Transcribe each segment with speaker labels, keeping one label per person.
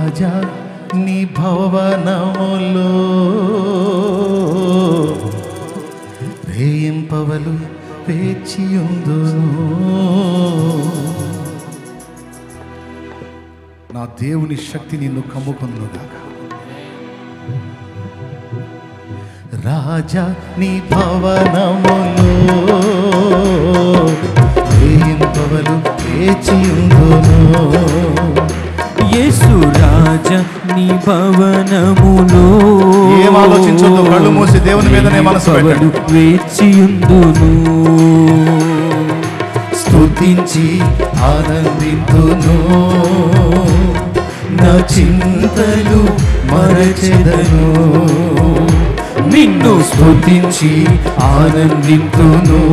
Speaker 1: రాజా నీ భవనములో వేయింపవలు వేచియుందును. నా దేవుని శక్తి నిన్ను కమ్ముకొనుగాక. రాజా నీ భవనములో వేయింపవలు వేచియుందును.
Speaker 2: యేసు రాజా నీ భవనములో
Speaker 1: ఏం ఆలోచించొద్దు, కళ్ళు మూసి దేవుని మీదనే మనసు పెట్టండి.
Speaker 2: వేచియుందును,
Speaker 1: స్తుతించి ఆనందింతును, నా చింతలు మరచెదను. నిన్ను స్తుతించి ఆనందింతును,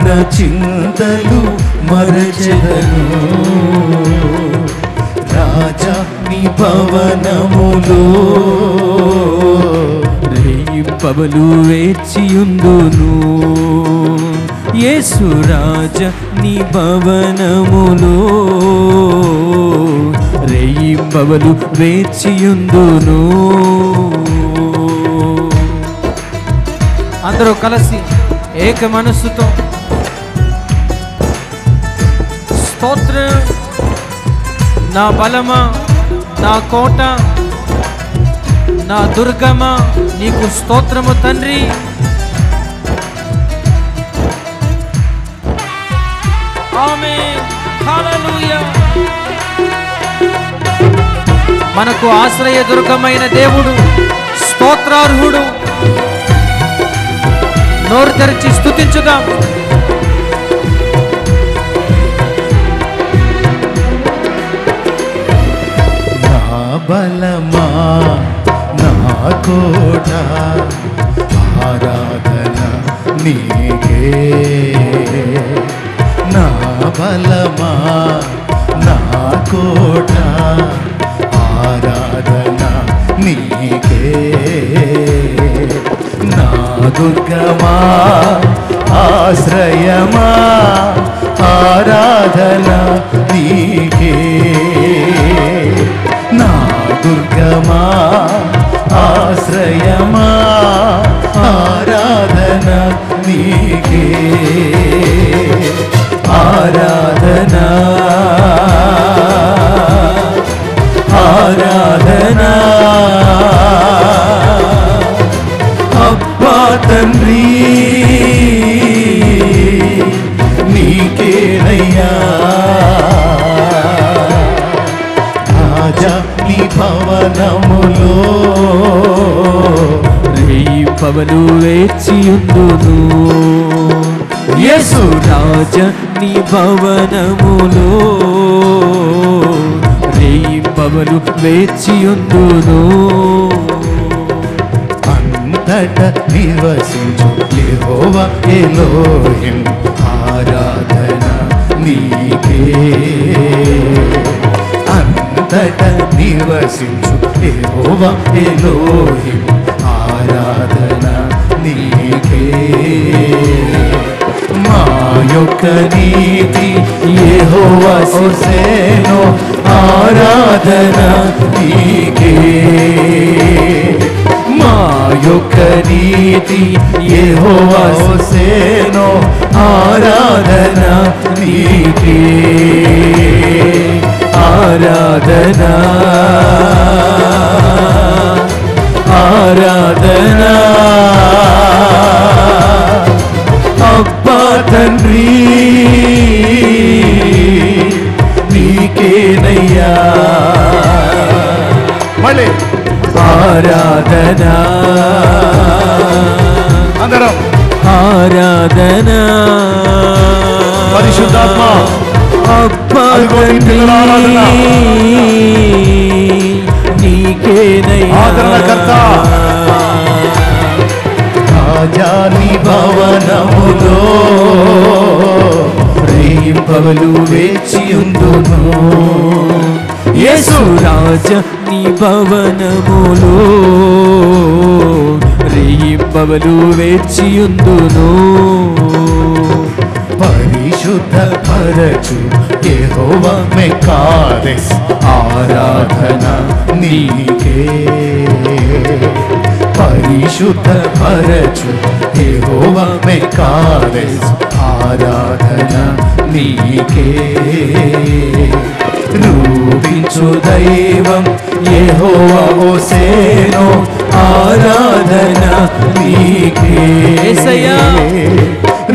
Speaker 1: నా చింతలు మరచెదను. రాజా నీ భవనములో
Speaker 2: రేయింపవలు వేచియుందును. యేసు రాజా నీ భవనములో రేయింపవలు వేచియుందును. అందరూ కలిసి ఏక మనస్సుతో స్తోత్రం. నా బలమా, నా కోట, నా దుర్గమా, నీకు స్తోత్రము తండ్రి. ఆమేన్, హల్లెలూయా. మనకు ఆశ్రయ దుర్గమైన దేవుడు, స్తోత్రార్హుడు. నోరు తెరిచి స్తుతించుదాం.
Speaker 1: బలమా, నా కోట, ఆరాధన నీకే. నా బలమా, నా కోట, ఆరాధన నీకే. నా దుర్గమా, ఆశ్రయమా, ఆరాధన నీకే. నా దుర్గమా, ఆశ్రయమా, ఆరాధన నీకే. ఆరాధన, ఆరాధన అబ్బా తండ్రి నీకేనయ్యా. రాజా నీ భవనములో
Speaker 2: రేయింపవలు వేచియుందును. యేసు రాజా నీ భవనములో రేయింపవలు వేచియుందును.
Speaker 1: అంతట నివసించు యెహోవా ఎలోహిం, ఆరాధన నీకే. అంతట నివసించు యెహోవా ఎలోహిం, ఆరాధన నీకే. మా యొక్క నీతి యెహోవా హోసేనో, ఆరాధన నీకే. మా యొక్క నీతి యెహోవా హోసేనో, ఆరాధన నీకే. ఆరాధన, ఆరాధన అబ్బా తండ్రి నీకేనయ్యా. మళ్ళీ ఆరాధన, అందరం
Speaker 2: ఆరాధన.
Speaker 1: పరిశుద్ధాత్మ
Speaker 2: అబ్బా
Speaker 1: ఆరాధన
Speaker 2: నీకేనయ్యా.
Speaker 1: ఆదరణకర్త రాజా నీ భవనములో రేయింపవలు వేచియుందును.
Speaker 2: యేసు రాజా నీ భవనములో రేయింపవలు వేచియుందును.
Speaker 1: పరిశుద్ధ పరచు యెహోవా మెకాదెస్ ఆరాధన నీకే పరిశుద్ధ పరచు యెహోవా మెకాదెస్ ఆరాధన నీకే రూపించు దైవం యెహోవా హోసేను ఆరాధన నీకే
Speaker 2: యేసయ్యా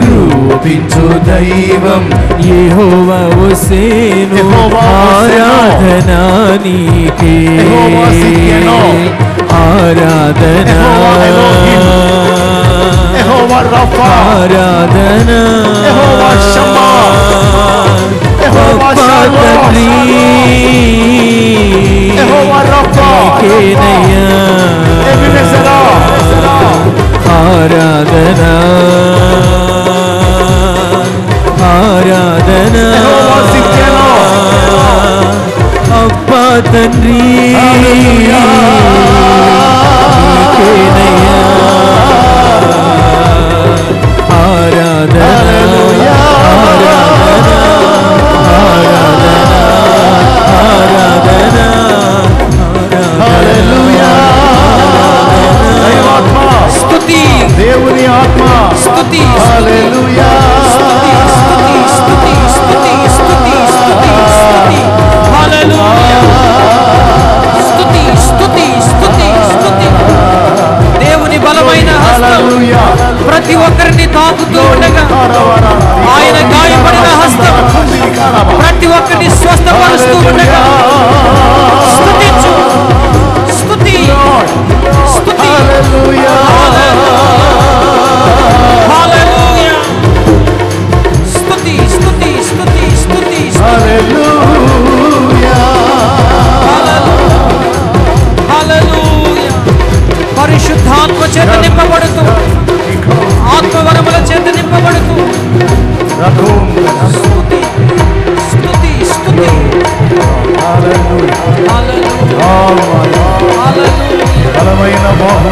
Speaker 1: రూపించు దైవం
Speaker 2: యెహోవా హోసేను ఆరాధన నీకే ఆరాధన
Speaker 1: యెహోవా రఫా
Speaker 2: ఆరాధన
Speaker 1: యెహోవా షమ్మా యెహోవా
Speaker 2: తండ్రి
Speaker 1: యెహోవా రఫా
Speaker 2: నీకేనయ్యా
Speaker 1: ఎబినెజరా
Speaker 2: ఆరాధన ఆరాధన
Speaker 1: యెహోవా సిక్కెను
Speaker 2: అబ్బా తండ్రి నీకేనయ్యా ఆరాధన
Speaker 1: దేవుని ఆత్మ
Speaker 2: స్తుతి
Speaker 1: హల్లెలూయా
Speaker 2: స్తుతి స్తుతి స్తుతి స్తుతి స్తుతి హల్లెలూయా స్తుతి స్తుతి స్తుతి స్తుతి దేవుని బలమైన హస్తం ప్రతి ఒక్కరిని తాకుతూ ఉండగా ఆయన గాయపడిన హస్తం ప్రతి ఒక్కరిని స్వస్థపరుస్తూ ఉండగా స్తుతించు స్తుతి స్తుతి
Speaker 1: హల్లెలూయా
Speaker 2: హల్లెలూయా స్తుతి స్తుతి స్తుతి స్తుతి
Speaker 1: హల్లెలూయా
Speaker 2: హల్లెలూయా పరిశుద్ధాత్మ చేత నింపబడుతూ ఆత్మవరముల చేత నింపబడుతూ స్తుతి స్తుతి స్తుతి
Speaker 1: హల్లెలూయా
Speaker 2: హల్లెలూయా హల్లెలూయా
Speaker 1: బలమైన బాహు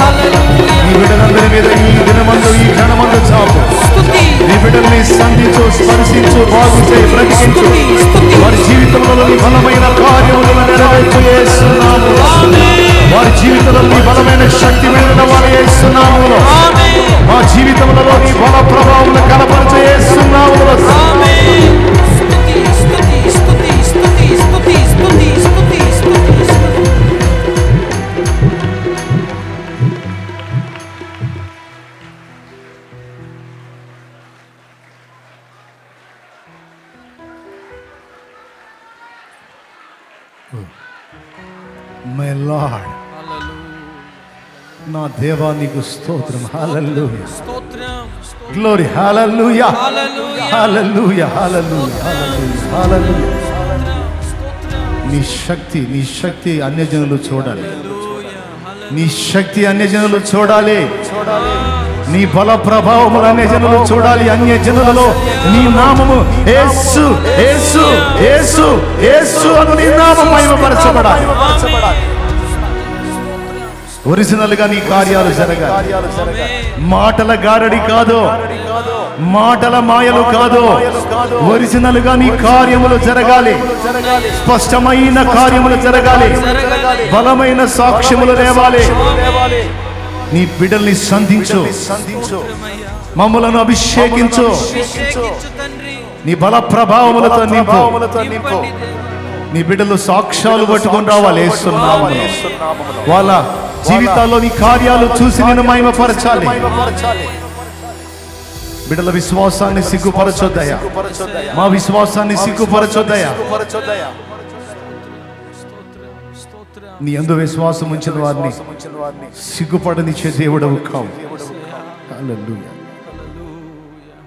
Speaker 2: హల్లెలూయా
Speaker 1: ఈ బిడ్డలందరి మీద ఈ దినమందు ఈ క్షణమందు చాపు
Speaker 2: స్తుతి
Speaker 1: ఈ బిడ్డల్ని సంధించు స్పర్శించు బాగు చేయి బ్రతికించు
Speaker 2: స్తుతి స్తుతి
Speaker 1: వారి జీవితంలో నీ బలమైన కార్యములను నెరవేర్చు యేసునామములో వారి జీవితంలో నీ బలమైన శక్తి వెళ్ళిన వారు యేసునామములో మా జీవితంలో నీ బల ప్రభావములు కనపరచు యేసునామములో
Speaker 2: స్తుతి స్తుతి స్తుతి స్తుతి స్తుతి స్తుతి స్తుతి స్తుతి
Speaker 1: మై లార్డ్ నా దేవా నీకు స్తోత్రం హల్లెలూయా
Speaker 2: స్తోత్రం
Speaker 1: గ్లోరీ హల్లెలూయా
Speaker 2: హల్లెలూయా
Speaker 1: హల్లెలూయా హల్లెలూయా హల్లెలూయా నీ శక్తి అన్యజనులు చూడాలి నీ శక్తి అన్యజనులు చూడాలి నీ బల ప్రభావములు అన్యజనులు చూడాలి అన్యజనులలో నీ నామము యేసు యేసు యేసు యేసు అను నీ నామము మహిమపరచబడాలి ఒరిజినల్ గా నీ కార్యాలు జరగాలి మాటల గారడి కాదు మాటల మాయలు కాదు ఒరిజినల్ గా నీ కార్యములు జరగాలి స్పష్టమైన కార్యములు జరగాలి బలమైన సాక్ష్యములు లేవాలి నీ బిడ్డల్ని సంధించు మమ్మలను అభిషేకించు నీ బల ప్రభావములతో నింపు నీ బిడ్డలు సాక్ష్యాలు పట్టుకొని రావాలి యేసునామములో వాళ్ళ జీవితాల్లో నీ కార్యాలు చూసి నిన్ను మహిమపరచాలి బిడ్డల విశ్వాసాన్ని సిగ్గుపరచొద్దయ్యా మా విశ్వాసాన్ని సిగ్గుపరచొద్దయ్యా నీ యందు విశ్వాసం ఉంచిన వారిని సిగ్గుపడనిచ్చే దేవుడవు కావు హల్లెలూయా